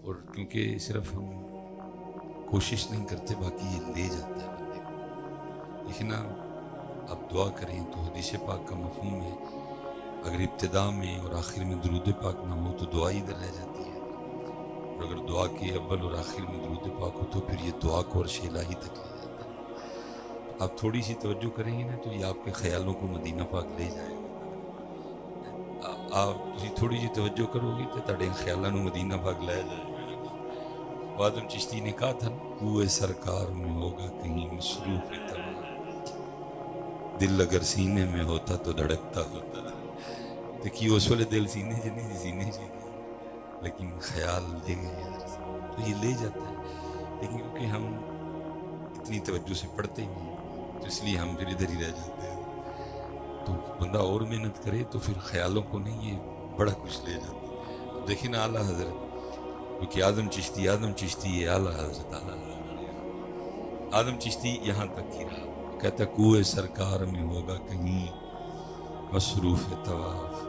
اور کیونکہ صرف ہم کوشش نہیں کرتے، باقی یہ لے جاتا ہے بندے کو. لیکن نا آپ دعا کریں تو حدیث پاک کا مفہوم ہے، اگر ابتدا میں اور آخر میں درود پاک نہ ہو تو دعا ہی ادھر رہ جاتی ہے، اور اگر دعا کے اول اور آخر میں درود پاک ہو تو پھر یہ دعا کو عرش الہی تک لے جاتا ہے. آپ تھوڑی سی توجہ کریں گے نا تو یہ آپ کے خیالوں کو مدینہ پاک لے جائے گا. آپ تھوڑی سی توجہ کرو گے تو تڑے خیالوں کو مدینہ پاک لے جائے گا. آدم چشتی نے کہا تھا نا، کوئے سرکار میں ہوگا کہیں مصروف طواف، دل اگر سینے میں ہوتا تو دھڑکتا ہوتا. دیکھیے اس والے دل سینے سے نہیں، سینے سے تھا، لیکن خیال لے گئے ادھر سے، تو یہ لے جاتا ہے. لیکن کیونکہ ہم اتنی توجہ سے پڑھتے ہی نہیں تو اس لیے ہم پھر ادھر ہی رہ جاتے ہیں. تو بندہ اور محنت کرے تو پھر خیالوں کو نہیں، یہ بڑا کچھ لے جاتا ہے. اب دیکھیں نا اعلیٰ حضرت، کیونکہ آدم چشتی یہ اعلیٰ حضرت، آدم چشتی یہاں تک ہی رہا. کہتا کوئے سرکار میں ہوگا کہیں مصروف طواف،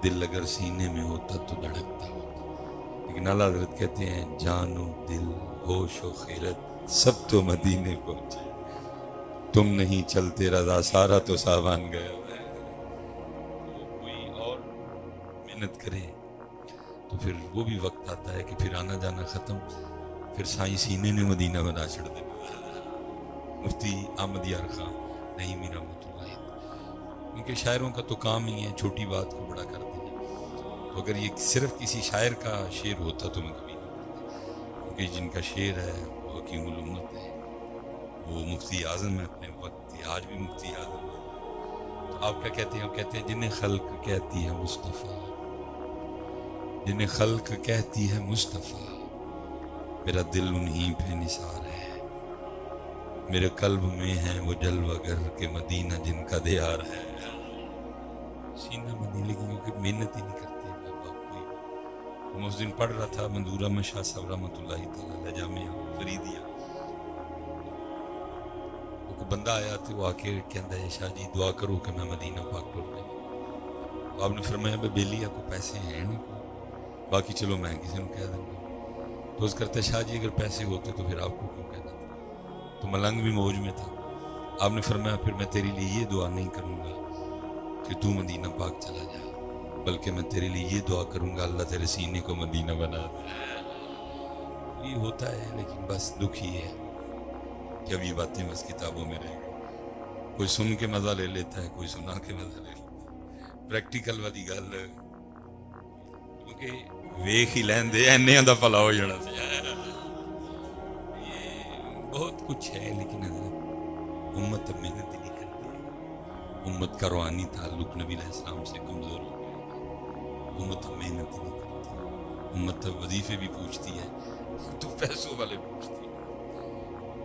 دل اگر سینے میں ہوتا تو دھڑکتا ہوتا. لیکن اعلیٰ حضرت کہتے ہیں جان و دل ہوش و خیرت سب تو مدینے پہنچے، تم نہیں چلتے رضا سارا تو سامان گیا. تو کوئی اور محنت کرے تو پھر وہ بھی وقت آتا ہے کہ پھر آنا جانا ختم، پھر سائیں سینے نے مدینہ بنا چھڑ دے. مفتی احمد یار خان نعیمی رحمۃ اللہ، کیونکہ شاعروں کا تو کام ہی ہے چھوٹی بات کو بڑا کر دینا. تو اگر یہ صرف کسی شاعر کا شعر ہوتا تو میں کبھی نہ پڑھتا، کیونکہ جن کا شعر ہے وہ حکیم الامت ہے، وہ مفتی اعظم ہے اپنے وقت کے، آج بھی مفتی اعظم ہے. تو آپ کیا کہتے ہیں؟ آپ کہتے ہیں جنہیں خلق کہتی ہے مصطفیٰ، جنہیں خلق کہتی ہے مصطفیٰ، میرا دل انہی پہ نثار ہے، میرے قلب میں ہے وہ جلوہ گر کے مدینہ جن کا دیار ہے. سینہ مدینہ، لیکن کیونکہ محنت ہی نہیں کرتے ماں باپ کوئی. میں اس دن پڑھ رہا تھا منظور احمد شاہ صاحب رحمۃ اللہ تعالی جامعہ فریدیہ، وہ کوئی بندہ آیا تو وہ آ کے کہندا ہے شاہ جی دعا کرو کہ میں مدینہ پاک ٹر جاؤں. آپ نے فرمایا بے بیلیا کو پیسے ہیں نہیں کوئی، باقی چلو میں کسی کو کہہ دوں گا. تو اس کرتے شاہ جی اگر پیسے ہوتے تو پھر آپ کو کیوں کہنا تھا. تو ملنگ بھی موج میں تھا. آپ نے فرمایا پھر میں تیرے لیے یہ دعا نہیں کروں گا کہ تو مدینہ پاک چلا جا، بلکہ میں تیرے لیے یہ دعا کروں گا اللہ تیرے سینے کو مدینہ بنا دے. یہ ہوتا ہے، لیکن بس دکھ ہی ہے کہ اب یہ باتیں بس کتابوں میں رہ گئی. کوئی سن کے مزہ لے لیتا ہے، کوئی سنا کے مزہ لے لیتا ہے. پریکٹیکل والی گل کیونکہ ویخ ہی لین دے اینیاں دا بھلا ہو جانا سی. یہ بہت کچھ ہے، لیکن حضرت امت اب محنت ہی نہیں کرتی. امت کا روحانی تعلق نبی علیہ السلام سے کمزور ہو گیا. امت اب محنت ہی نہیں کرتی. امت اب وظیفے بھی پوچھتی ہے تو پیسوں والے پوچھتی ہے.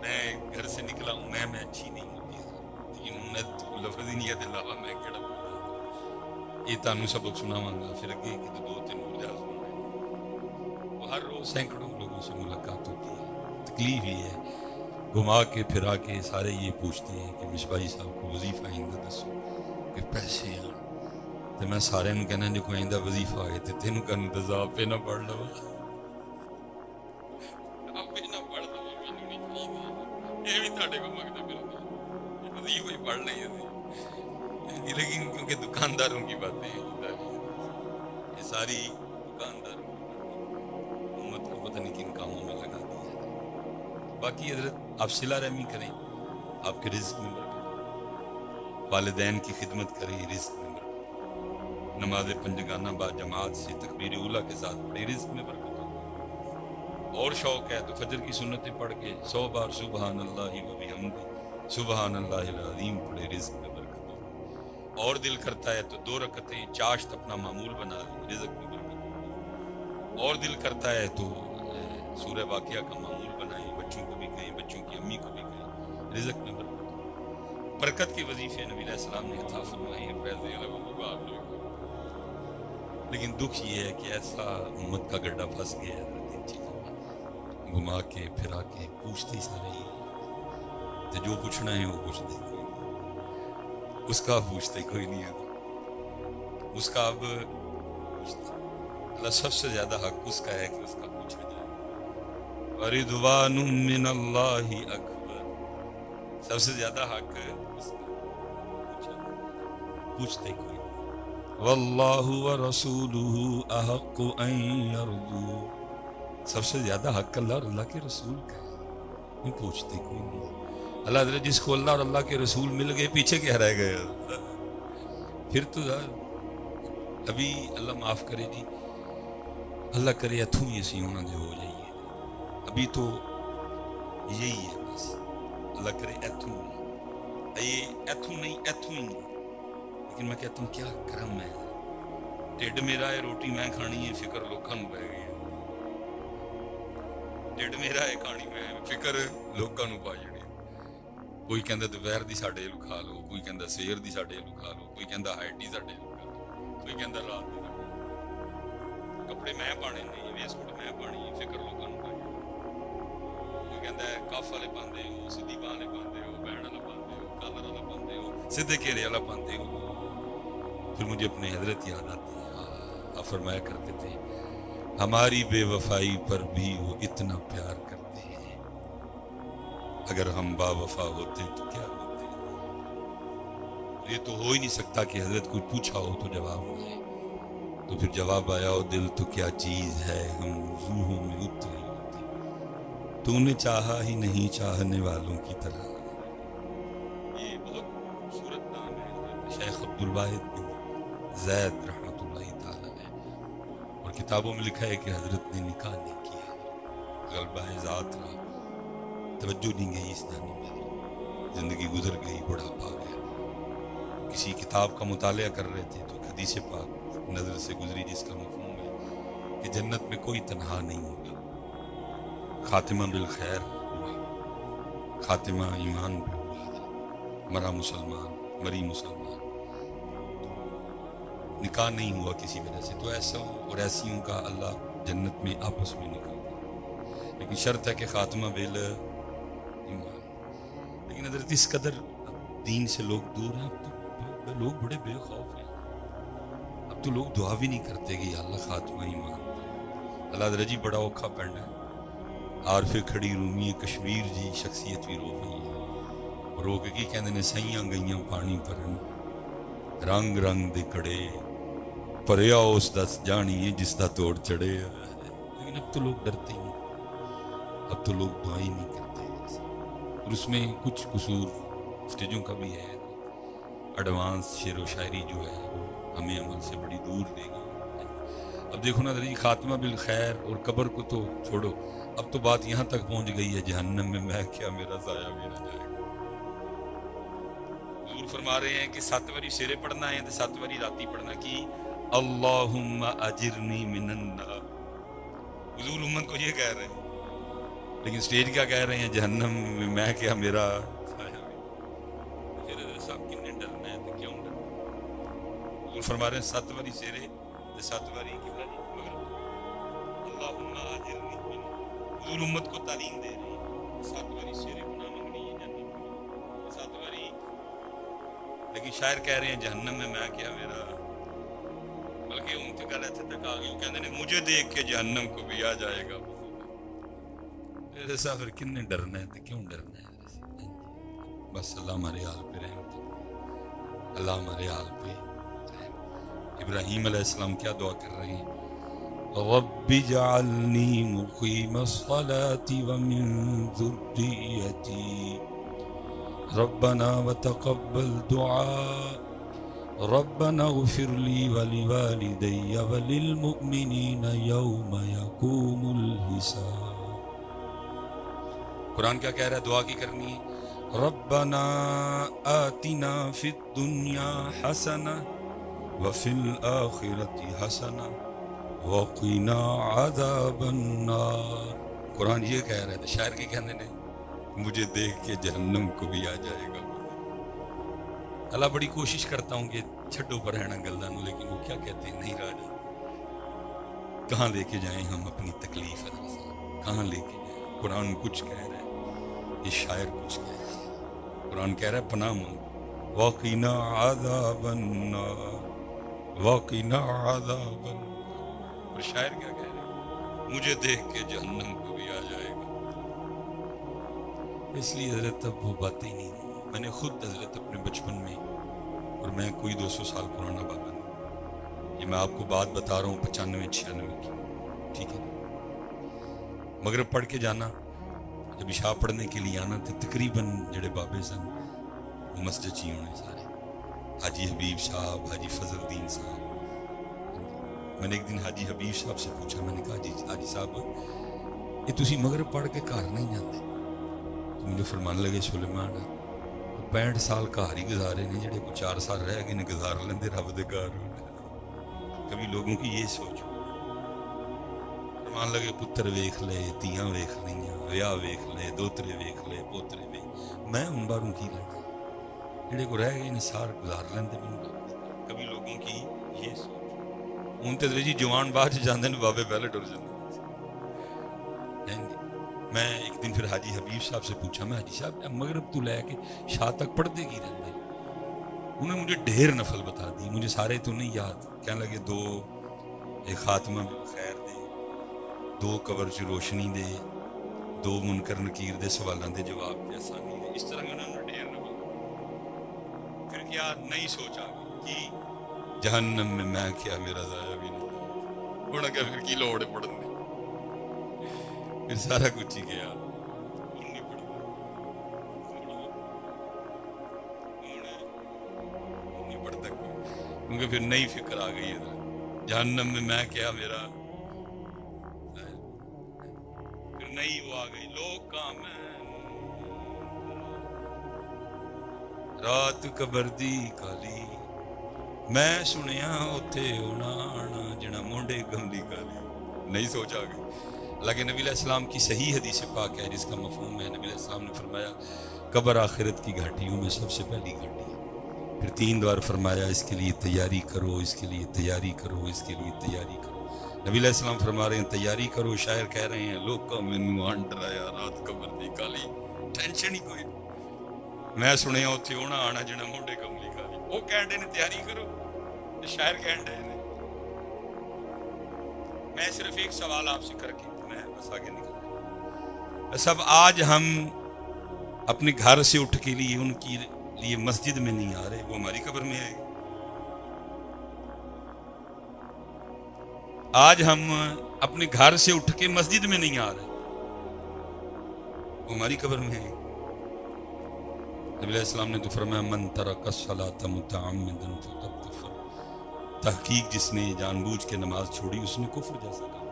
میں گھر سے نکلا ہوں، میں اچھی نہیں ہوتی، لیکن امت لفظ ہی نہیں ہے دلاوا میں کیڑا بولا. یہ تانوں سبق سناواں گا پھر اگے کہ دو تین اور جا سنائے. وہ ہر روز سینکڑوں لوگوں سے ملاقات ہوتی ہے. تکلیف یہ ہے گھما کے پھرا کے سارے یہ پوچھتے ہیں کہ مصباحی صاحب کو وظیفہ آئندہ دسو کہ پیسے آن. تو میں سارے نوں کہنا جو کوئی آئندہ وظیفہ آئے تو تینوں کہنا دزا آپ پہ نہ پڑھ لو، آپ پہ نہ پڑھ لو، مینوں نہیں چاہیے. یہ بھی تھوڑے کو منگتے پھر وظیفہ ہی پڑھ لیں گے. لیکن کیونکہ دکانداروں کی باتیں ہیں یہ ساری دکانداروں کی باتیں، امت کو پتہ نہیں کن کاموں میں لگا دیا ہے. باقی حضرت آپ صلہ رحمی کریں، آپ کے رزق میں برکت ہو. والدین کی خدمت کریں، رزق میں برکت ہو. نماز پنجگانہ با جماعت سے تکبیر اولیٰ کے ساتھ پڑھے، رزق میں برکت ہو. اور شوق ہے تو فجر کی سنتیں پڑھ کے 100 بار سبحان اللہ و بحمدہ سبحان اللہ العظیم پڑھے، رزق میں برکت ہو. اور دل کرتا ہے تو 2 رکعتیں چاشت اپنا معمول بنا لیں، رزق میں برکت ہو. اور دل کرتا ہے تو سورہ واقعہ کا معمول بنائیں، بچوں کو بھی کہیں، بچوں کی امی کو بھی کہیں، رزق میں برکت ہو. برکت کے وظیفے نبی علیہ السلام نے عطا فرمائے ہیں، فیض آپ لوگ. لیکن دکھ یہ ہے کہ ایسا امت کا گڈھا پھنس گیا ہے ان چیزوں میں، گھما کے پھرا کے پوچھتے ہی سارے ہی تو جو پوچھنا ہے وہ پوچھتے کوئی نہیں، اس کا پوچھتے کوئی نہیں ہے، اس کا اب پوچھتے. اللہ سب سے زیادہ حق اس کا ہے کہ اس کا پوچھا جائے. وَرِضْوَانٌ مِّنَ اللَّهِ اکبر. سب سے زیادہ حق اس کا پوچھتے کوئی نہیں. وَاللَّهُ وَرَسُولُهُ أَحَقُّ أَن يَرْضُوا. سب سے زیادہ حق اللہ اور اللہ کے رسول کا ہے. پوچھتے کوئی نہیں. اللہ حضرت جس کو اللہ اور اللہ کے رسول مل گئے پیچھے کیا رہ گئے. پھر تو ابھی اللہ معاف کرے جی, اللہ کرے اتھوں ہی اسی ہونا دے ہو جائیے. ابھی تو یہی ہے بس, اللہ کرے اتھوں یہ اتھوں نہیں اتھوں ہی. لیکن میں کہتا ہوں کیا کرم ہے. ٹھڈ میرا ہے روٹی میں کھانی ہے, فکر لوکاں نوں پہ گئی ہے. ٹھڈ میرا ہے کھانی میں فکر لوکاں نوں پا جڑی. کوئی کہندا دوپہر دی ساڈے لو کھا لو, کوئی کہندا سویر دی ساڈے لو کھا لو, کوئی کہندا ہائٹی ساڈے لو کھا لو, کوئی کہندا رات دی ساڈے لو. کپڑے میں پانے نہیں, ویسکوٹ میں پانی ہے, فکر لوکاں نوں پائی. کوئی کہندا ہے کف والے پاندے ہو, سیدھی باں والے پاندے ہو, بہن والا پاندے ہو, کالر والا پاندے ہو, سیدھے گھیرے والا پاندے ہو. پھر مجھے اپنے حضرت یاد آتی ہے. آپ فرمایا کرتے تھے ہماری بے وفائی پر بھی وہ اتنا پیار کرتے ہیں, اگر ہم با وفا ہوتے تو کیا ہوتے. یہ تو ہو ہی نہیں سکتا کہ حضرت کوئی پوچھا ہو تو جواب نہ آئے. تو پھر جواب آیا ہو دل تو کیا چیز ہے, ہم روحوں میں اترے ہوتے. تو نے چاہا ہی نہیں چاہنے والوں کی طرح. یہ بہت خوبصورت نام ہے حضرت شیخ عبدالواحد بن زید رحمۃ اللہ تعالی علیہ. اور کتابوں میں لکھا ہے کہ حضرت نے نکاح نہیں کیا, غلبہ ذات رہا, توجہ نہیں گئی اس جانب میں, زندگی گزر گئی, بڑھاپا آ گیا. کسی کتاب کا مطالعہ کر رہے تھے تو حدیث پاک نظر سے گزری جس کا مفہوم ہے کہ جنت میں کوئی تنہا نہیں ہوگا. خاتمہ بالخیر ہوا, خاتمہ ایمان پہ ہوا, مرا مسلمان مری مسلمان. نکاح نہیں ہوا کسی وجہ سے تو ایسا اور ایسیوں کا اللہ جنت میں آپس میں نکاح دے. لیکن شرط ہے کہ خاتمہ بال ایمان. لیکن حضرت اس قدر دین سے لوگ دور ہیں, اب تو لوگ بڑے بے خوف ہیں. اب تو لوگ دعا بھی نہیں کرتے کہ یا اللہ خاتمہ ایمان دے. اللہ حضرت جی بڑا اوکھا پڑھنا ہے. عارف کھڑی رومی کشمیر جی شخصیت بھی رو گئی ہے. رو کے کی کہندے نے سائیاں گئیاں پانی پرن, رنگ رنگ دے کڑے پریا اس دس جانی ہے جس دا توڑ چڑھے. لیکن اب تو لوگ ڈرتے ہی نہیں, اب تو لوگ دعائیں نہیں کرتے. اور اس میں کچھ قصور اسٹیجوں کا بھی ہے. ایڈوانس شعر و شاعری جو ہے وہ ہمیں عمل سے بڑی دور لے گئی. اب دیکھو نا درجی خاتمہ بالخیر اور قبر کو تو چھوڑو, اب تو بات یہاں تک پہنچ گئی ہے جہنم میں کیا میرا ضائع بھی نہ جائے گا. حضور فرما رہے ہیں کہ 7 باری سیرے پڑھنا ہے تو 7 باری راتی پڑھنا کی اللہم اجرنی من النار. حضور امت کو یہ کہہ رہے ہیں, لیکن سٹیج کیا کہہ رہے ہیں جہنم میں کیا میرا ضائع بھی. پھر صاحب کنے ڈرنا ہے تو کیوں ڈرنا. حضور فرما رہے ہیں 7 باری سیرے تو 7 باری کبلا جی مگر اللہم اجرنی من. حضور امت کو تعلیم دے رہے ہیں 7 باری سیرے گناہ منگنی ہے جنت میں 7 باری. لیکن شاعر کہہ رہے ہیں جہنم میں کیا میرا. بلکہ ان کی گل ایتھے تک آ گئی, وہ کہتے ہیں مجھے دیکھ کے جہنم کو بھی آ جائے گا. ایسا پھر کن نے ڈرنا ہے تو کیوں ڈرنا ہے. بس اللہ ہمارے حال پہ رحم کرے, اللہ ہمارے حال پہ رحم. ابراہیم علیہ السلام کیا دعا کر رہے ہیں, رب اجعلنی مقیم الصلاة ومن ذریتی ربنا وتقبل دعاء ربنا اغفر لی ولوالدی وللمؤمنین یوم یقوم الحساب. قرآن کیا کہہ رہا ہے, دعا کی کرنی ہے ربنا آتنا فی الدنیا حسنہ وفی الآخرۃ حسنہ وقنا عذاب النار. قرآن یہ کہہ رہا ہے, تو شاعر کے کہنے نے مجھے دیکھ کے جہنم کو بھی آ جائے گا. اللہ بڑی کوشش کرتا ہوں کہ چھڈو پر رہنا گلدہ نو, لیکن وہ کیا کہتے ہیں نہیں رہ جاتے. کہاں لے کے جائیں ہم اپنی تکلیف, کہاں لے کے جائیں. قرآن کچھ کہہ رہا ہے, یہ شاعر کچھ کہہ رہا ہے. قرآن کہہ رہا ہے پناہ مانگو وَقِنَا عَذَابَ النَّارِ وَقِنَا عَذَابَ النَّارِ. اور شاعر کیا کہہ رہے ہیں؟ مجھے دیکھ کے جہنم کو بھی آ جائے گا. اس لیے حضرت اب وہ باتیں نہیں. میں نے خود حضرت اپنے بچپن میں، اور میں کوئی 200 سال پرانا بابا نہیں، یہ میں آپ کو بات بتا رہا ہوں 95-96 کی، ٹھیک ہے نا. مغرب پڑھ کے جانا، جب عشاء پڑھنے کے لیے آنا تو تقریباً جڑے بابے سن وہ مسجد چی ہونے سارے، حاجی حبیب صاحب، حاجی فضل الدین صاحب. میں نے ایک دن حاجی حبیب صاحب سے پوچھا، میں نے کہا جی حاجی صاحب یہ تسی مغرب پڑھ کے گھر نہیں جاندے؟ تو مجھے فرمان لگے سلیمان 65 سال گھر ہی گزارے نے، جڑے کو 4 سال رہ گئے نے گزار لیندے رب دے گھر. کبھی لوگوں کی یہ سوچ، فرمان لگے پتر ویکھ لے، تیاں ویکھ لیاں، ویاہ ویکھ لے، دوترے ویکھ لے، پوترے ویکھ، میں ان باروں کی لینا جڑے کو رہ گئے نے سار گزار لیندے نے. کبھی لوگوں کی یہ سوچ. ہوں تو جی جوان بعد جاندے نے، بابے پہلے ٹر جاندے. میں ایک دن پھر حاجی حبیب صاحب سے پوچھا، میں حاجی صاحب مغرب تو لے کے شاہ تک پڑھتے کی رہتے؟ انہوں نے مجھے ڈھیر نفل بتا دی، مجھے سارے تو نہیں یاد. کہنے لگے 2 ایک خاتمہ خیر دے، 2 قبر چ روشنی دے، 2 منکر نکیر دے سوالاں دے جواب دے آسانی دے. اس طرح انہوں نے ڈھیر نفل. پھر کیا نئی سوچ آ گئی کہ جہنم میں کیا میرا ضائع بھی نہیں. انہوں نے کہا پھر کی لوڑ ہے پڑھنے، پھر سارا کچھ ہی گیا. کیونکہ پھر نئی فکر آ گئی ہے، جہنم میں کیا میرا، پھر نئی وہ آ گئی. لوگ کام رات قبر دی کالی، میں سنیا اوتھے ہونا آنا جنا مونڈے گملی کالی. نئی سوچ آ گئی. حالانکہ نبی علیہ السلام کی صحیح حدیث پاک ہے جس کا مفہوم ہے، نبی علیہ السلام نے فرمایا قبر آخرت کی گھاٹیوں میں سب سے پہلی گھاٹی ہے. پھر 3 بار فرمایا اس کے لیے تیاری کرو، اس کے لیے تیاری کرو، اس کے لیے تیاری کرو. نبی علیہ السلام فرما رہے ہیں تیاری کرو، شاعر کہہ رہے ہیں لوگ کا مینوں آن ڈرایا رات قبر دی کالی. ٹینشن ہی کوئی، میں سنیا اتنے ہونا آنا جنا مونڈے کملی کالی. وہ کہہ رہے نے تیاری کرو، شاعر کہہ رہے ہیں. میں صرف ایک سوال آپ سے کر کے میں بس آگے نکل. سب آج ہم اپنے گھر سے اٹھ کے لیے ان کی لیے مسجد میں نہیں آ رہے، وہ ہماری قبر میں آئے. آج ہم اپنے گھر سے اٹھ کے مسجد میں نہیں آ رہے، وہ ہماری قبر میں آئے. نبی علیہ السلام نے تو فرمایا من ترک الصلاۃ متعمدا فقد کفر. تحقیق جس نے جان بوجھ کے نماز چھوڑی اس نے کفر جیسا کام.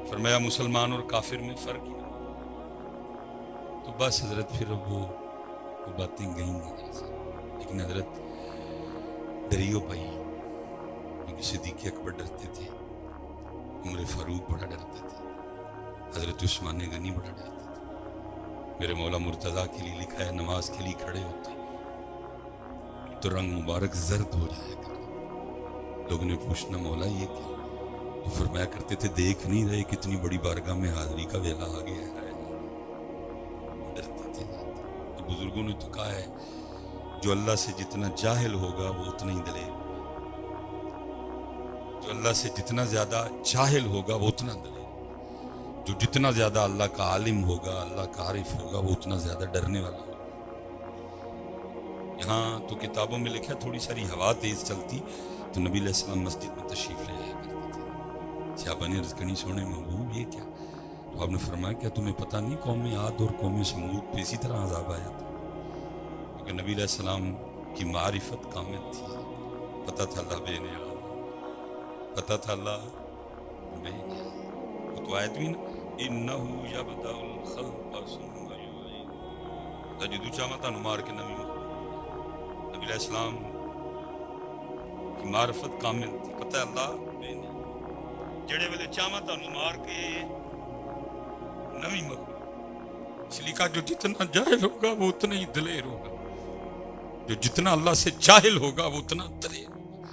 فرمایا مسلمان اور کافر میں فرق ہی نہیں. تو بس حضرت پھر وہ باتیں گئیں حضرت سے. لیکن حضرت ڈریو پائی، کیونکہ صدیق اکبر ڈرتے تھے، عمر فاروق بڑا ڈرتے تھے، حضرت عثمان غنی بڑا ڈرتے تھے. میرے مولا مرتضیٰ کے لیے لکھا ہے نماز کے لیے کھڑے ہوتے تو رنگ مبارک زرد ہو جایا کرتا. لوگوں نے پوچھنا مولا یہ کیا؟ تو فرمایا کرتے تھے دیکھ نہیں رہے کتنی بڑی بارگاہ میں حاضری کا ویلا آ گیا ہے. ڈرتے تھے. بزرگوں نے تو کہا ہے جو اللہ سے جتنا جاہل ہوگا وہ اتنا ہی دلیر، جو اللہ سے جتنا زیادہ جاہل ہوگا وہ اتنا دلیر، جو جتنا زیادہ اللہ کا عالم ہوگا، اللہ کا عارف ہوگا، وہ اتنا زیادہ ڈرنے والا ہوگا. یہاں تو کتابوں میں لکھا تھوڑی ساری ہوا تیز چلتی تو نبی علیہ السلام مسجد میں تشریف لے آیا کرتے تھے. صحابہ نے عرض کرنی سونے محبوب یہ کیا؟ تو آپ نے فرمایا کیا تمہیں پتہ نہیں قوم عاد اور قوم سمود پہ اسی طرح عذاب آیا تھا؟ کیونکہ نبی علیہ السلام کی معرفت کامل تھی، پتہ تھا اللہ بے نیاز، پتہ تھا اللہ بے نیاز. وہ تو آیت بھی نا اِنَّهُ يَبْدَأُ الْخَلْقَ ثُمَّ يُعِيدُهُ. جدو چاہاں تانوں مار کے نبی نبی علیہ السلام کی معرفت کامل تھی، پتہ ہے اللہ بے نیاز. جڑے ویلے چاہاں تانوں مار کے نبی مخلوق، اس لیے کہا جو جتنا جاہل ہوگا وہ اتنا ہی دلیر ہوگا، جو جتنا اللہ سے جاہل ہوگا وہ اتنا دلیر ہوگا،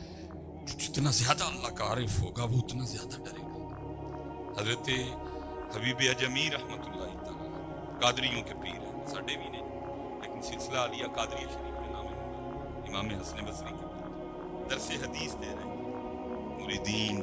جو جتنا زیادہ اللہ کا عارف ہوگا وہ اتنا زیادہ ڈرے گا. حضرت حبیب اجمی رحمت اللہ تعالی قادریوں کے پیر ہیں، ساڈے بھی نہیں، لیکن سلسلہ عالیہ قادری شریف کے نام ہے. امام حسن بصری کے درس حدیث دے رہے ہیں، مریدین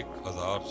1000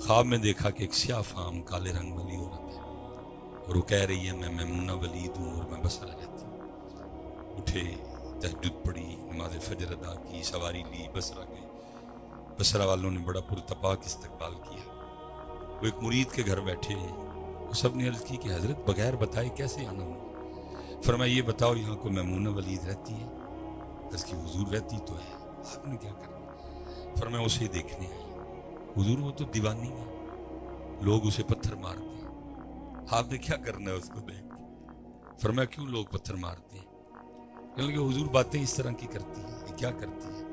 خواب میں دیکھا کہ ایک سیاہ فام کالے رنگ والی عورت ہے اور وہ کہہ رہی ہے میں میمونہ ولید ہوں اور میں بصرہ رہتی ہوں. اٹھے، تہجد پڑھی، نماز فجر ادا کی، سواری لی، بصرہ گئے. بصرہ والوں نے بڑا پرتپاک استقبال کیا. وہ ایک مرید کے گھر بیٹھے، وہ سب نے عرض کی کہ حضرت بغیر بتائے کیسے آنا ہوا؟ فرمایا یہ بتاؤ یہاں کو میمونہ ولید رہتی ہے؟ اس کی حضور رہتی تو ہے، آپ نے کیا کرنا؟ فرمایا اسے دیکھنے آئی. حضور وہ تو دیوانی ہے، لوگ اسے پتھر مارتے ہیں، آپ نے کیا کرنا ہے اس کو دیکھ کے؟ فرمایا کیوں لوگ پتھر مارتے ہیں؟ کہنے لگے حضور باتیں اس طرح کی کرتی ہے، یہ کیا کرتی ہے؟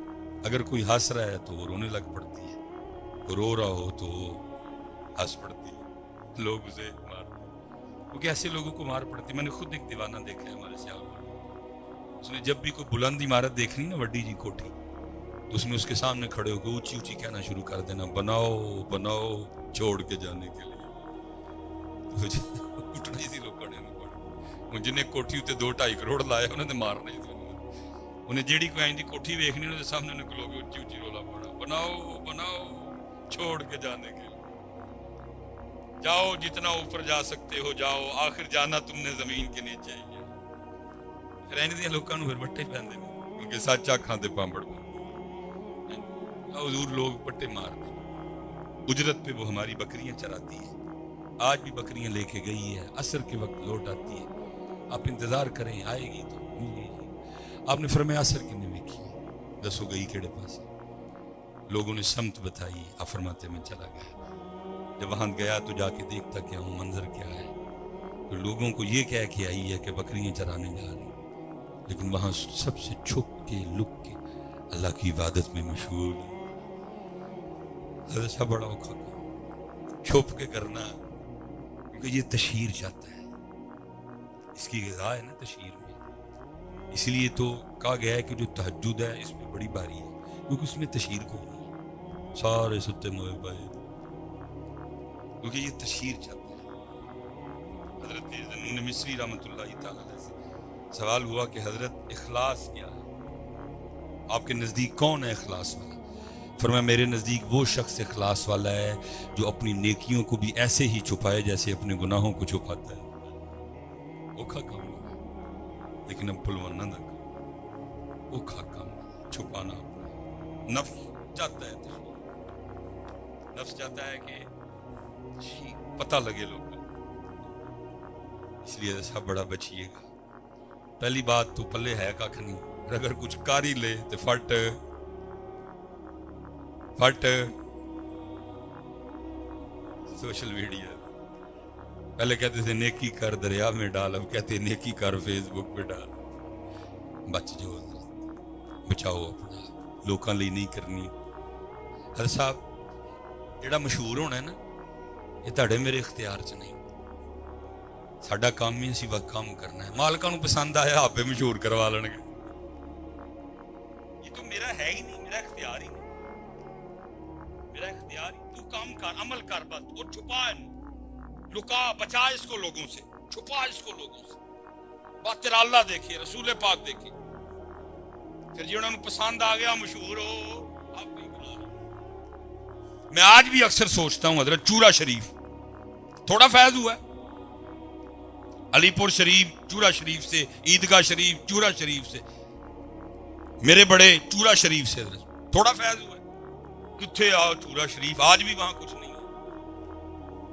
اگر کوئی ہنس رہا ہے تو وہ رونے لگ پڑتی ہے، وہ رو رہا ہو تو وہ ہنس پڑتی ہے، لوگ اسے مارتے ہیں. کیونکہ ایسے لوگوں کو مار پڑتی ہے. میں نے خود ایک دیوانہ دیکھا ہے ہمارے سیال، اس نے جب بھی کوئی بلند عمارت دیکھنی نا، وڈی جی کوٹھی، تو اس نے اس کے سامنے کھڑے ہو کے اونچی اونچی کہنا شروع کر دینا، بناؤ بناؤ چھوڑ کے جانے کے لیے. اٹھنا ہی سی لوگ کھڑے ہوئے، جنہیں کوٹھی اتنے 2-2.5 کروڑ لائے انہوں نے مارنا ہی سی. انہیں جیڑی کوئی آئیں دی کوٹھی ویکھنی انہوں نے سامنے انہیں کو لوگ اونچی اونچی رولا پڑا، بناؤ بناؤ چھوڑ کے جانے کے لیے. جاؤ جتنا اوپر جا سکتے ہو جاؤ، آخر جانا تم نے زمین کے نیچے ہی ہے. رہنے دیا لوگوں نے پھر بٹے پہنتے ہیں کیونکہ سچ آکھاں تے پامبڑ پاندے. حضور لوگ بٹے مار دیں. اجرت پہ وہ ہماری بکریاں چراتی ہے، آج بھی بکریاں لے کے گئی ہے، عصر کے وقت لوٹ آتی ہے. آپ انتظار کریں، آئے گی تو مل گئی. آپ نے فرمایا عصر کی نے دیکھی، دسو گئی کیڑے پاس؟ لوگوں نے سمت بتائی، آپ فرماتے میں چلا گیا. جب وہاں گیا تو جا کے دیکھتا کیا ہوں، منظر کیا ہے. تو لوگوں کو یہ کہہ کے آئی ہے کہ بکریاں چرانے جا رہی، لیکن وہاں سب سے چھپ کے لک کے اللہ کی عبادت میں مشغول. حضرت صاحب بڑا اوکھا کام چھپ کے کرنا، کیونکہ یہ تشہیر چاہتا ہے، اس کی غذا ہے نا تشہیر میں. اس لیے تو کہا گیا ہے کہ جو تہجد ہے اس میں بڑی باری ہے، کیونکہ اس میں تشہیر کو نہیں ہے، سارے ستے موئے پائے، کیونکہ یہ تشہیر چاہتا ہے. حضرت ذنون مصری رحمۃ اللہ تعالی علیہ سے سوال ہوا کہ حضرت اخلاص کیا ہے؟ آپ کے نزدیک کون ہے اخلاص والا؟ فرمایا میرے نزدیک وہ شخص اخلاص والا ہے جو اپنی نیکیوں کو بھی ایسے ہی چھپائے جیسے اپنے گناہوں کو چھپاتا ہے. اوکھا کام ہے، لیکن اب پلوانا نہ کرو. اوکھا کام ہے چھپانا. نفس چاہتا ہے تشہیر، نفس چاہتا ہے کہ پتہ لگے لوگوں. اس لیے سب بڑا بچیے گا. پہلی بات تو پلے ہے کھ نہیں، اگر کچھ کر ہی لے تو فٹ سوشل میڈیا. پہلے کہتے تھے نیکی کر دریا میں ڈال، اب کہتے ہیں نیکی کر فیس بک پہ ڈال. بچ جو بچاؤ اپنا، لوکاں لئی نہیں کرنی. حضرت صاحب جڑا مشہور ہونا ہے نا، یہ تہاڈے میرے اختیار چ نہیں. ساڈا کام ہی اسی وقت کام کرنا ہے. مالکاں نوں پسند آیا آپ مشہور کروا لین گے. یہ تو میرا ہے ہی نہیں، میرا اختیار ہی نہیں، میرا اختیار ہی. تو کام کر، عمل کر بس، اور چھپا لکا، بچا اس کو لوگوں سے، چھپا اس کو لوگوں سے. بات تیرا اللہ دیکھے، رسول پاک دیکھے. پھر جی انہوں نے پسند آ گیا، مشہور ہو، آپ بھی کرا لیں. میں آج بھی اکثر سوچتا ہوں حضرت چورا شریف تھوڑا فیض ہوا ہے، علی پور شریف چورا شریف سے، عیدگاہ شریف چورا شریف سے، میرے بڑے چورا شریف سے حضرت تھوڑا فیض ہوا ہے. کتنے آؤ چورا شریف، آج بھی وہاں کچھ نہیں ہے،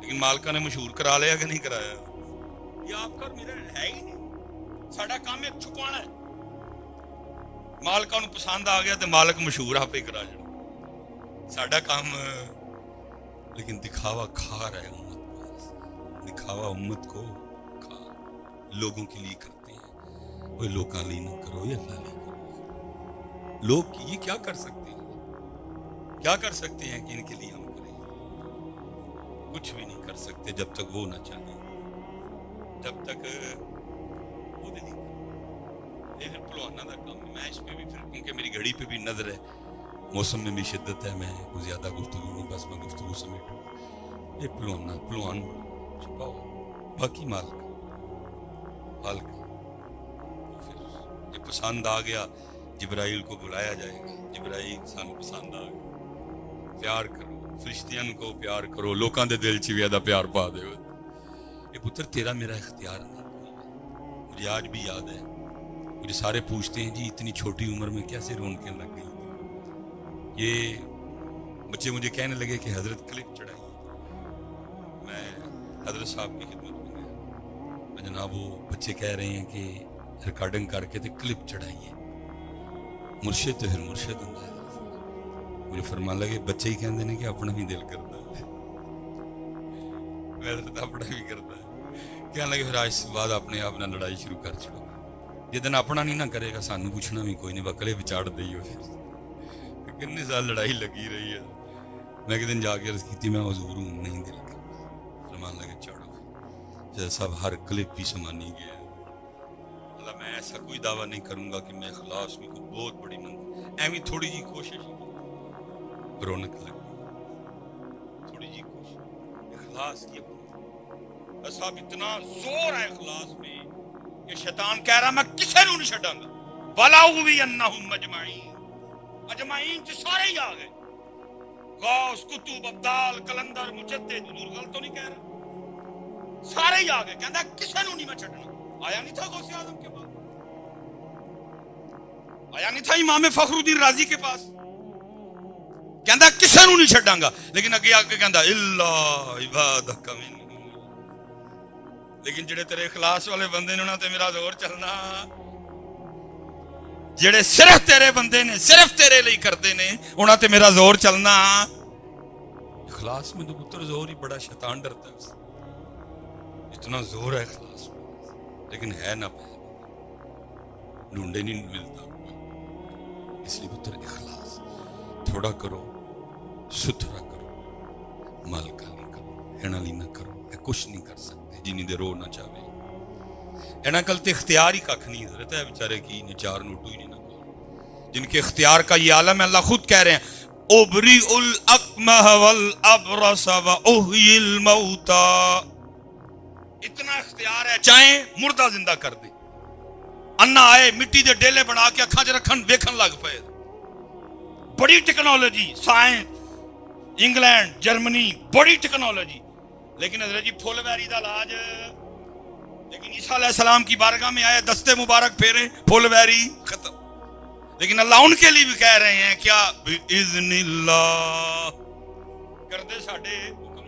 لیکن مالکہ نے مشہور کرا لیا کہ نہیں کرایا؟ یہ آپ کا میرا ہے ہی نہیں. ساڈا کام ہے چھپانا ہے. مالکہ نوں پسند آ گیا تو مالک مشہور آپ ہی کرا جانا. ساڈا کام لیکن دکھاوا کھا رہا ہے امت کو. دکھاوا امت کو کھا لوگوں کے لیے کرتے ہیں. وہ لوکاں لیے نہ کرو، یہ اللہ لیے کرو. لوگ یہ کیا کر سکتے ہیں؟ کیا کر سکتے ہیں کہ ان کے لیے ہم کریں؟ کچھ بھی نہیں کر سکتے جب تک وہ نہ چاہیں، جب تک وہ نہیں. یہ پھر پلوانا دا کام ہے. میں اس پہ بھی پھر کیونکہ میری گھڑی پہ بھی نظر ہے، موسم میں بھی شدت ہے، میں کوئی زیادہ گفتگو نہیں، بس میں گفتگو سمیٹوں. یہ پلوان چھپاؤ، باقی مالک پھر یہ پسند آ گیا جبرائیل کو بلایا جائے گا. جبرائیل سانو پسند آ گیا، پیار کرو، فرشتیاں کو پیار کرو، لوکاں دے دل چ بھی ادا پیار پا دے. یہ پتر تیرا میرا اختیار نہیں. مجھے آج بھی یاد ہے، مجھے سارے پوچھتے ہیں جی اتنی چھوٹی عمر میں کیسے رونقیں لگ گئی. یہ بچے مجھے کہنے لگے کہ حضرت کلپ چڑھائی. میں حضرت صاحب کی خدمت میں گیا، جناب وہ بچے کہہ رہے ہیں کہ ریکارڈنگ کر کے تو کلپ چڑھائیے. مرشد تو پھر مرشد ہوں. مجھے فرمان لگے بچے ہی کہتے ہیں کہ اپنا بھی دل کرتا ہے، میں تو اپنا بھی کرتا ہے. کہنے لگے پھر آج سے بعد اپنے آپ نہ لڑائی شروع کر چھوڑو. جدن اپنا نہیں نہ کرے گا سانو پوچھنا بھی کوئی نہیں، وکلے بچاڑ دئی ہو. پھر کتنے سال لڑائی لگی رہی ہے. میں ایک دن جا کے عرض کی میں حضور ہوں نہیں دل کرتا. فرمان لگے چاڑو جیسا سب ہر کلپ بھی سمانی گیا. اللہ میں ایسا کوئی دعویٰ نہیں کروں گا کہ میں اخلاص میں کوئی بہت بڑی منت ایویں تھوڑی جی کوشش رونق لگی، تھوڑی جی کوشش اخلاص کی. بس اب اتنا زور ہے اخلاص میں کہ شیطان کہہ رہا میں کسے نو نہیں چھڈاں گا. وَلَأُغْوِيَنَّهُمْ أَجْمَعِينَ اجمعین جو سارے ہی آ گئے. غوث کتب ابدال کلندر مجدد، حضور غلط تو نہیں کہہ رہا، سارے ہی آ گئے. کہندا کسے نو نہیں میں چھڈنا. آیا نہیں تھا غوث اعظم کے پاس، آیا نہیں تھا امام فخر الدین رازی کے پاس، کہندا کسے نو نہیں چھڈاں گا. لیکن اگے آ کے کہندا الا عبادک منہم. لیکن جڑے تیرے اخلاص والے بندے نے انہاں تے میرا زور چلنا. جڑے صرف تیرے بندے نے، صرف تیرے لئی کردے نے، انہاں تے میرا زور چلنا. اخلاص میں تو پتر زور ہی بڑا، شیطان ڈرتا ہے. اتنا زور ہے اخلاص میں، لیکن ہے نہ پہ ڈھونڈے نہیں ملتا. اس لیے پتر اخلاص تھوڑا کرو، ستھرا کرو، مال کالی کرو، ہینالی نہ کرو. کچھ نہیں کر سکتے جنہیں دے رو نہ چاہے. اینا کل تے اختیار ہی ککھ نہیں. حضرت ہے بیچارے کی نے چار نوٹو ہی نہیں نہ کرو جن کے اختیار کا یہ عالم ہے. اللہ خود کہہ رہے ہیں ابری الاکمہ والابرس واحیی الموتا. اتنا اختیار ہے چاہیں مردہ زندہ کر دے. انا آئے مٹی دے ڈیلے بنا کے اکھاں چ رکھن ویکھن لگ پئے. بڑی ٹیکنالوجی، سائنس، انگلینڈ، جرمنی، بڑی ٹیکنالوجی. لیکن حضرت جی پھول بیری دا علاج. لیکن عیسیٰ علیہ السلام کی بارگاہ میں آئے، دستے مبارک پھیرے، پھول بیری ختم. لیکن اللہ ان کے لیے بھی کہہ رہے ہیں کیا بِإِذْنِ اللَّهِ. کردے ساڈے حکم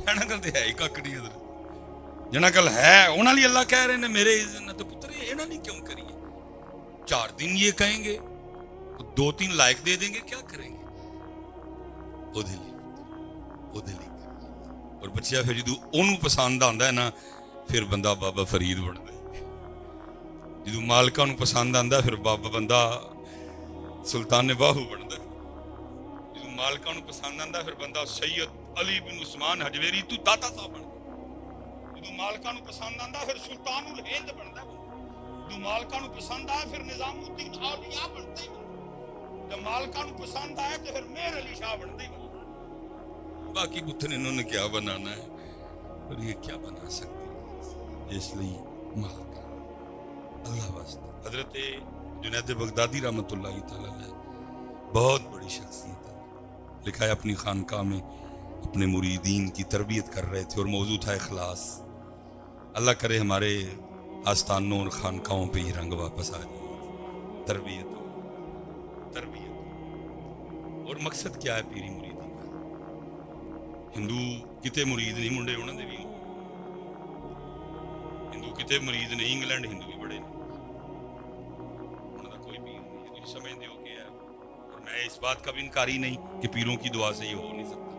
ہے نا، کردے ہے ہی کک نہیں. حضرت جنہاں کل ہے انہاں لیے اللہ کہہ رہے ہیں میرے اذن. تو پتر انہاں نہیں کیوں کریے؟ 4 دن یہ کہیں گے، 2-3 لائک دے دیں گے، کیا کریں گے؟ او دلی اور بچیا پھر جدو انہوں پسند آندا ہے نا پھر بندہ بابا فرید بنتا ہے. جدو مالکہ انہوں پسند آندا ہے پھر بابا بندہ سلطان باہو بنتا ہے. جدو مالکہ انہوں پسند آندا ہے پھر بندہ سید علی بن عثمان حجویری تو داتا صاحب بنتا ہے. جدو مالکہ انہوں پسند آندا ہے پھر سلطان الہند بنتا ہے. جدو مالکہ انہوں پسند آئے پھر نظام الدین اولیاء بنتا ہے. جب مالکہ انہوں پسند آئے تو پھر میر علی شاہ بنتا ہے. باقی پتھر انہوں نے کیا بنانا ہے اور یہ کیا بنا سکتے ہیں. اس لیے مالکہ اللہ واسطہ. حضرت جنید بغدادی رحمۃ اللہ تعالی علیہ بہت بڑی شخصیت ہے. لکھا ہے اپنی خانقاہ میں اپنے مریدین کی تربیت کر رہے تھے اور موضوع تھا اخلاص. اللہ کرے ہمارے آستانوں اور خانقاہوں پہ یہ رنگ واپس آ جائے. تربیت اور مقصد کیا ہے پیری مریدی کا؟ ہندو کتے مرید نہیں منڈے انہوں نے بھی ہندو کتے مرید نہیں. انگلینڈ ہندو بھی بڑے انہوں کا کوئی پیر نہیں. تم سمجھتے ہو کہ ہے. اور میں اس بات کا بھی انکاری نہیں کہ پیروں کی دعا سے یہ ہو نہیں سکتا،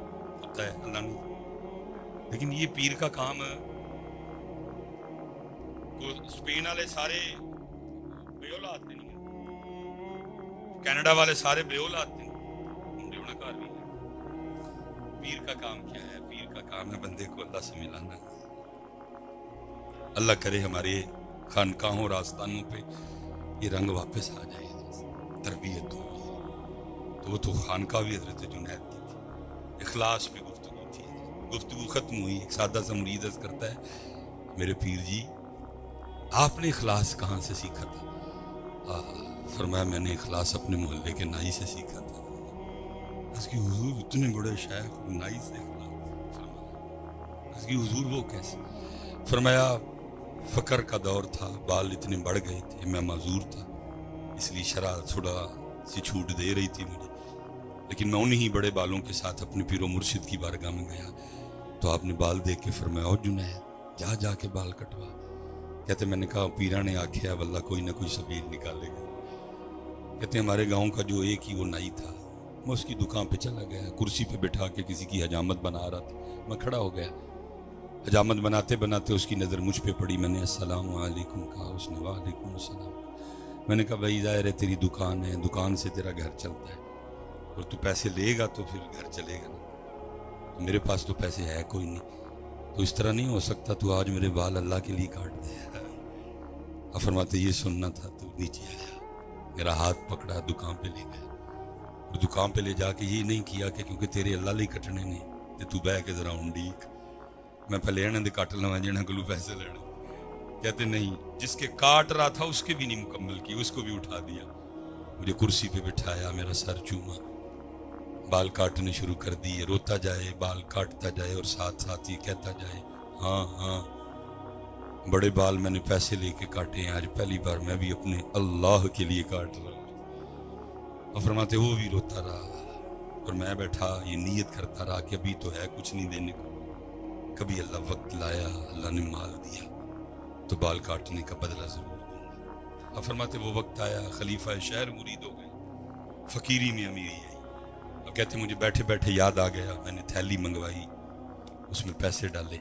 ہوتا ہے اللہ نے. لیکن یہ پیر کا کام اسپین والے سارے بے اولاد نہیں ہیں، کینیڈا والے سارے بے اولاد نہیں. منڈے ہونا گھر بھی ہے. پیر کا کام کیا ہے؟ پیر کا کام ہے بندے کو اللہ سے ملانا. اللہ کرے ہمارے خانقاہوں اور آستانوں پہ یہ رنگ واپس آ جائے. تربیت ہو تو وہ تو خانقاہ بھی حضرت جنید کی تھی. اخلاص پہ گفتگو تھی. گفتگو ختم ہوئی. ایک سادہ سا مرید عرض کرتا ہے میرے پیر جی آپ نے اخلاص کہاں سے سیکھا تھا؟ فرمایا میں نے اخلاص اپنے محلے کے نائی سے سیکھا تھا. اس کی حضور اتنے بڑے شیخ نائی سے اس کی حضور وہ کیسے؟ فرمایا فقر کا دور تھا، بال اتنے بڑھ گئے تھے، میں معذور تھا، اس لیے شرع تھوڑا سی چھوٹ دے رہی تھی مجھے، لیکن میں انہی بڑے بالوں کے ساتھ اپنے پیر و مرشد کی بارگاہ میں گیا تو آپ نے بال دیکھ کے فرمایا او جنید جا جا کے بال کٹوا۔ کہتے میں نے کہا پیرا نے آکھیا واللہ کوئی نہ کوئی سبیل نکالے گا۔ کہتے ہمارے گاؤں کا جو ایک ہی وہ نائی تھا، میں اس کی دکان پہ چلا گیا، کرسی پہ بٹھا کے کسی کی حجامت بنا رہا تھا، میں کھڑا ہو گیا، حجامت بناتے بناتے اس کی نظر مجھ پہ پڑی، میں نے السلام علیکم کہا، اس نے وعلیکم السلام۔ میں نے کہا بھائی ظاہر ہے تیری دکان ہے، دکان سے تیرا گھر چلتا ہے، اور تو پیسے لے گا تو پھر گھر چلے گا نا، تو میرے پاس تو پیسے ہے کوئی نہیں، تو اس طرح نہیں ہو سکتا تو آج میرے بال اللہ کے لیے کاٹ دے۔ اب فرماتے یہ سننا تھا تو نیچے آیا، میرا ہاتھ پکڑا، دکان پہ لے گیا، اور دکان پہ لے جا کے یہ نہیں کیا کہ کیونکہ تیرے اللہ لے کٹنے نے تے تو بہ کے ذرا انڈیک میں پہلے انہوں نے کٹ لوا جنہاں کلو پیسے لینے۔ کہتے نہیں، جس کے کاٹ رہا تھا اس کے بھی نہیں مکمل کی، اس کو بھی اٹھا دیا، مجھے کرسی پہ بٹھایا، میرا سر چوما، بال کاٹنے شروع کر دیے، روتا جائے، بال کاٹتا جائے، اور ساتھ ساتھ یہ کہتا جائے ہاں ہاں بڑے بال میں نے پیسے لے کے کاٹے ہیں، آج پہلی بار میں بھی اپنے اللہ کے لیے کاٹ رہا ہوں۔ اور فرماتے وہ بھی روتا رہا، اور میں بیٹھا یہ نیت کرتا رہا کہ ابھی تو ہے کچھ نہیں دینے کو، کبھی اللہ وقت لایا، اللہ نے مال دیا تو بال کاٹنے کا بدلہ ضرور دوں گا۔ اب فرماتے وہ وقت آیا، خلیفہ شہر مرید ہو گئے، فقیری میں امیری آئی، اور کہتے مجھے بیٹھے بیٹھے یاد آ گیا، میں نے تھیلی منگوائی، اس میں پیسے ڈالے،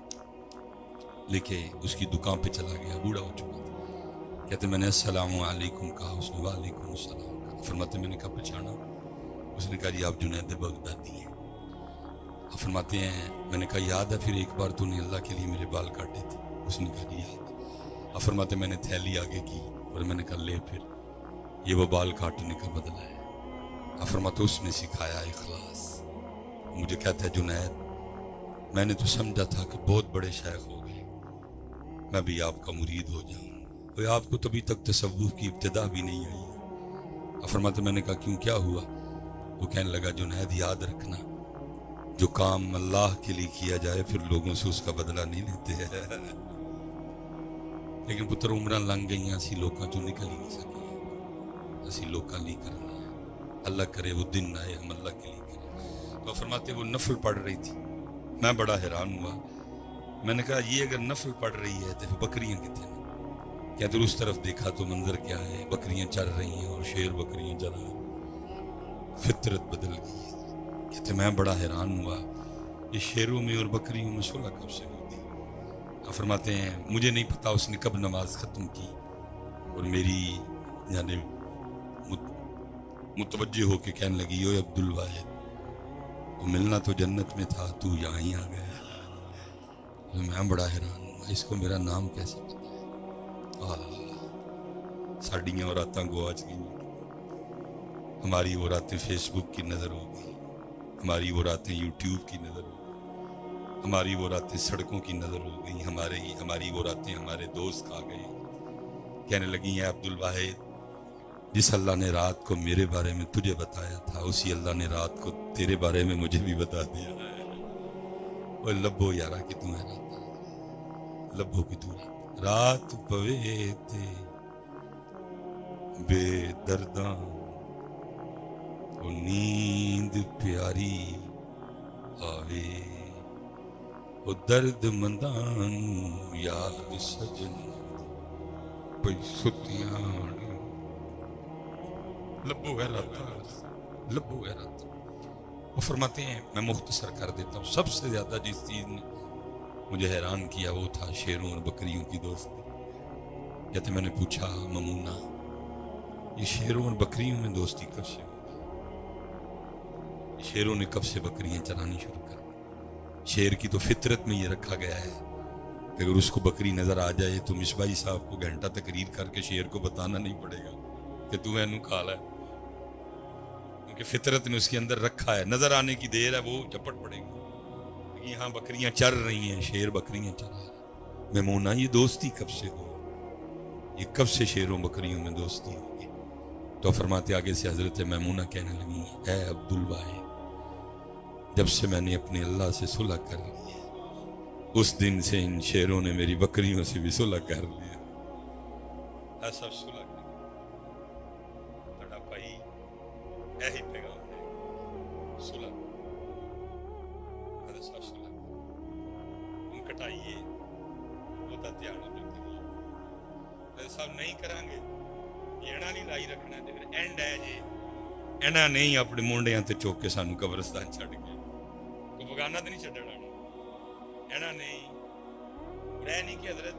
لے کے اس کی دکان پہ چلا گیا، بوڑھا ہو چکا تھا، کہتے میں نے السلام علیکم کہا، اس نے وعلیکم السلام کہا۔ فرماتے میں نے کہا پہچانا؟ اس نے کہا جی آپ جنید بغدادی ہیں۔ فرماتے ہیں میں نے کہا یاد ہے پھر ایک بار تو نے اللہ کے لیے میرے بال کاٹے تھے؟ اس نے کہا جی یاد۔ فرماتے میں نے تھیلی آگے کی اور میں نے کہا لے پھر یہ وہ بال کاٹنے کا بدلہ ہے۔ فرماتے اس نے سکھایا اخلاص۔ مجھے کہتا ہے جنید میں نے تو سمجھا تھا کہ بہت بڑے شیخ ہو گئے، میں بھی آپ کا مرید ہو جاؤں، کوئی آپ کو تبھی تک تصوف کی ابتدا بھی نہیں آئی۔ فرماتے میں نے کہا کیوں کیا ہوا؟ وہ کہنے لگا جنید یاد رکھنا جو کام اللہ کے لیے کیا جائے پھر لوگوں سے اس کا بدلہ نہیں لیتے ہیں، لیکن پتر عمرہ لنگ گئی اسی لوکاں چوں نکل ہی نہیں سکے، اسی لوکاں لی کرنا ہے، اللہ کرے وہ دن آئے ہم اللہ کے لیے کریں۔ تو فرماتے وہ نفل پڑھ رہی تھی، میں بڑا حیران ہوا، میں نے کہا یہ اگر نفل پڑھ رہی ہے تو بکریاں کتنے ہیں؟ کہتے اس طرف دیکھا تو منظر کیا ہے، بکریاں چر رہی ہیں اور شیر بکریاں چر رہے ہیں، فطرت بدل گئی ہے۔ کہتے میں بڑا حیران ہوا یہ شیروں میں اور بکریوں میں صلح کب سے ہوگی؟ فرماتے ہیں مجھے نہیں پتا اس نے کب نماز ختم کی، اور میری یعنی متوجہ ہو کے کہنے لگی اوے عبد الواحد تو ملنا تو جنت میں تھا، تو یہاں ہی آ گیا۔ میں بڑا حیران ہوں اس کو میرا نام کیسے پتا ہے؟ ساڑیاں اور راتاں گواچ گئی، ہماری وہ راتیں فیس بک کی نظر ہو گئی، ہماری وہ راتیں یوٹیوب کی نظر ہو گئی، ہماری وہ راتیں سڑکوں کی نظر ہو گئی، ہماری وہ راتیں ہمارے دوست کھا گئے، کہنے لگی ہیں عبد الواحد جس اللہ نے رات کو میرے بارے میں تجھے بتایا تھا اسی اللہ نے رات کو تیرے بارے میں مجھے بھی بتا دیا ہے۔ وہ لبو یارا کہ تم ہے رات، لبو کہ تم رات پوے تے بے درداں نیند پیاری آوے، وہ درد مندان یاد سجن پئی ستیاں، لبو ہے رات، لبو ہے رات۔ وہ فرماتے ہیں میں مختصر کر دیتا ہوں، سب سے زیادہ جس چیز نے مجھے حیران کیا وہ تھا شیروں اور بکریوں کی دوستی۔ کہتے میں نے پوچھا ممونہ یہ شیروں اور بکریوں میں دوستی کب سے؟ شیروں نے کب سے بکریاں چرانی شروع کر دی؟ شیر کی تو فطرت میں یہ رکھا گیا ہے کہ اگر اس کو بکری نظر آ جائے تو مصباحی صاحب کو گھنٹہ تقریر کر کے شیر کو بتانا نہیں پڑے گا کہ تو اینو کھا لے، کیونکہ فطرت نے اس کے اندر رکھا ہے، نظر آنے کی دیر ہے وہ جھپٹ پڑے گی۔ یہاں بکریاں چر رہی ہیں، شیر بکریاں چر رہا ہے۔ میمونہ یہ دوستی کب سے ہو؟ یہ کب سے شیروں بکریوں میں دوستی ہوگی؟ تو فرماتے آگے سے حضرت میمونہ کہنے لگی اے عبد الواحد جب سے میں نے اپنے اللہ سے صلح کر لی ہے، اس دن سے ان شیروں نے میری بکریوں سے بھی صلح کر لیا۔ ایسا صلح کر تڑا پائی یہی پیغام ہے، صلح ایسا صلح ہم کٹائیے وہ تا دھیان ادھر صاحب نہیں کریں گے اینا نہیں لائی رکھنا تے پھر اینڈ ہے جی اینا نہیں اپنے مونڈیاں تے چوک کے سانو قبرستان چھڑ کے کوئی بگانا تے نہیں چھڈنا اینا نہیں رہ نہیں کہ حضرت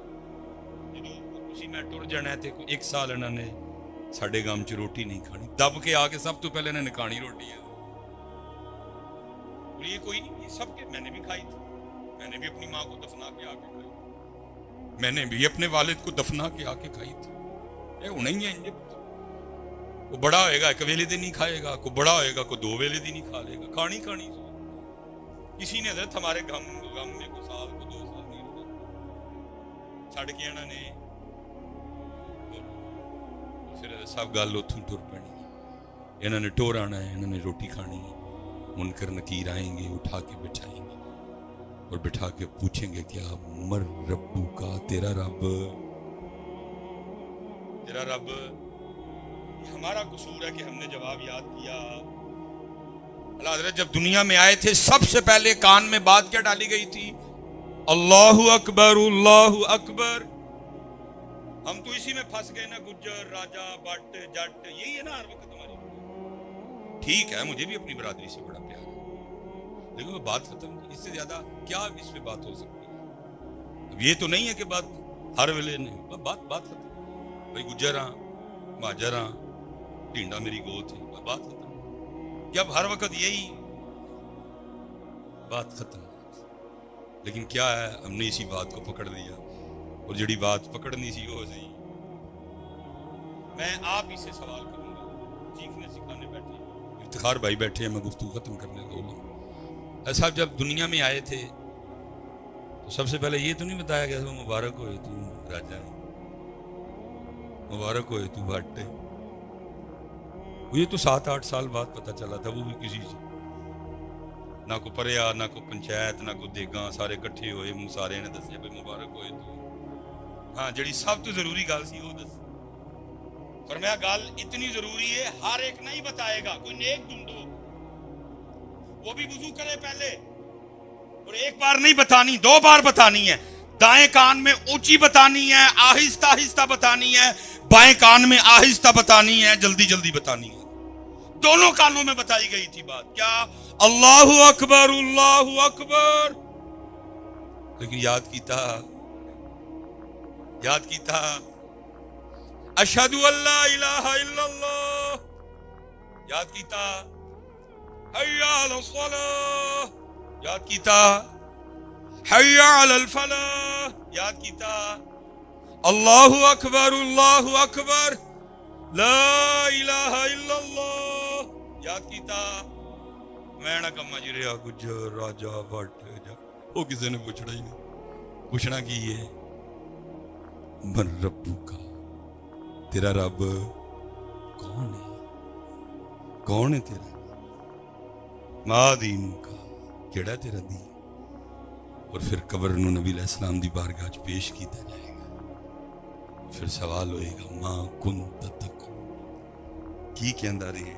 جدو اسی میں ٹر جانا ہے تے ایک سال انہوں نے ساڈے گام چ روٹی نہیں کھانی، دب کے آ کے سب تو پہلے انہوں نے کھانی روٹی ہے۔ اور یہ کوئی یہ سب کے میں نے بھی کھائی تھی، میں نے بھی اپنی ماں کو دفنا کے آ کے کھائی، میں نے بھی اپنے والد کو دفنا کے آ کے کھائی تھی۔ یہ ہونا ہی ہے، وہ بڑا ہوئے گا ایک ویلے دی نہیں کھائے گا، کوئی بڑا ہوئے گا کوئی دو ویلے دی نہیں کھا لے گا، کھانی کھانی۔ کسی نے حضرت ہمارے غم میں کوئی سال کو 2 سال نہیں رہا چھڑ کے انہوں نے پھر سب گل اتوں ٹر پانی، انہوں نے ٹور آنا ہے، انہوں نے روٹی کھانی ہے، منکر نکیر آئیں گے اٹھا کے بٹھائیں گے اور بٹھا کے پوچھیں گے کیا مر ربو کا، تیرا رب ہمارا قصور ہے کہ ہم نے جواب یاد کیا۔ اللہ حضرت جب دنیا میں آئے تھے سب سے پہلے کان میں بات کیا ڈالی گئی تھی؟ اللہ اکبر اللہ اکبر۔ ہم تو اسی میں پھنس گئے نا، گجر راجا بٹ جٹ، یہی ہے نا ہر وقت ہماری۔ ٹھیک ہے مجھے بھی اپنی برادری سے بڑا پیار ہے، لیکن وہ بات ختم، اس سے زیادہ کیا اس پہ بات ہو سکتی ہے؟ اب یہ تو نہیں ہے کہ بات ہر ویلے نہیں، بات ختم۔ بھائی گجر ہاں مہاجر ہاں ٹینڈا میری گو تھی، بات ختم۔ کیا اب ہر وقت یہی بات ختم؟ لیکن کیا ہے ہم نے اسی بات کو پکڑ لیا، اور جڑی بات پکڑنی سی وہ صحیح۔ میں آپ ہی سے سوال کروں گا، سیکھنے سکھانے بیٹھے افتخار بھائی بیٹھے ہیں، میں گفتگو ختم کرنے لگا۔ ایسا جب دنیا میں آئے تھے تو سب سے پہلے یہ تو نہیں بتایا گیا تھا مبارک ہوئے تو راجا ہے، مبارک ہوئے تو بٹ ہے۔ یہ تو 7-8 سال بعد پتہ چلا تھا، وہ بھی کسی سے نہ کو پریا نہ کو پنچایت نہ کو دیگاں، سارے کٹھے ہوئے منہ سارے نے دسے بھائی مبارک ہوئے تو ہاں جڑی سب تو ضروری گل سی وہ دس۔ فرمایا گل اتنی ضروری ہے ہر ایک نہیں بتائے گا، کوئی نیک ڈھونڈو وہ بھی وضو کرے پہلے، اور ایک بار نہیں بتانی 2 بار بتانی ہے، دائیں کان میں اونچی بتانی ہے، آہستہ آہستہ بتانی ہے، بائیں کان میں آہستہ بتانی ہے، جلدی جلدی بتانی ہے۔ دونوں کانوں میں بتائی گئی تھی بات کیا، اللہ اکبر اللہ اکبر۔ لیکن یاد کیتا اشہد ان لا الہ الا اللہ، یاد کیتا حی علی الصلاۃ، یاد کیتا حی علی الفلاح، یاد کیتا اللہ اکبر لا الہ الا اللہ، یاد کیتا۔ میں نہ کما جی رہا گجر راجا بٹ جا، وہ کسی نے پوچھنا ہی نہیں۔ پوچھنا کی ہے من ربو کا، تیرا رب کون ہے؟ کون ہے تیرا؟ ما دین کا، کیڑا تیرا دین؟ اور پھر قبر نو نبی علیہ السلام دی بارگاہ وچ پیش کیتا جائے گا، پھر سوال ہوئے گا ما کنت تقول، کی کہندا رہے